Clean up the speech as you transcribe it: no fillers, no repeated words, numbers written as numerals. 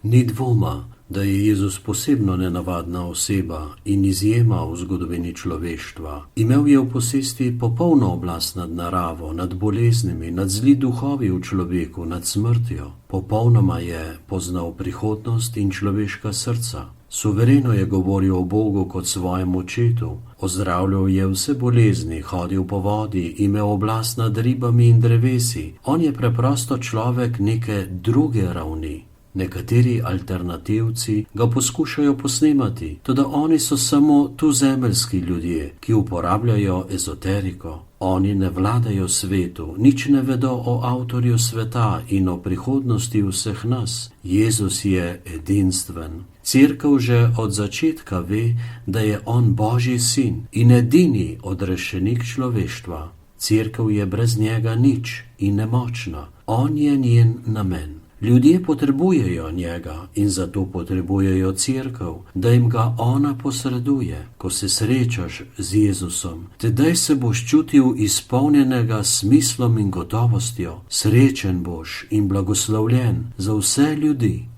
Ni dvoma, da je Jezus posebno nenavadna oseba in izjema v zgodovini človeštva. Imel je v posesti popolno oblast nad naravo, nad boleznimi, nad zli duhovi v človeku, nad smrtjo. Popolnoma je poznal prihodnost in človeška srca. Suvereno je govoril o Bogu kot svojem očetu, ozdravljal je vse bolezni, hodil po vodi, imel oblast nad ribami in drevesi. On je preprosto človek neke druge ravni. Nekateri alternativci ga poskušajo posnemati, toda oni so samo tuzemeljski ljudje, ki uporabljajo ezoteriko. Oni ne vladajo svetu, nič ne vedo o avtorju sveta in o prihodnosti vseh nas. Jezus je edinstven. Cerkev že od začetka ve, da je on Božji sin in edini odrešenik človeštva. Cerkev je brez njega nič in nemočna. On je njen namen. Ljudje potrebujejo njega in zato potrebujejo cerkev, da jim ga ona posreduje. Ko se srečaš z Jezusom, tedaj se boš čutil izpolnjenega s smislom in gotovostjo. Srečen boš in blagoslovljen za vse ljudi.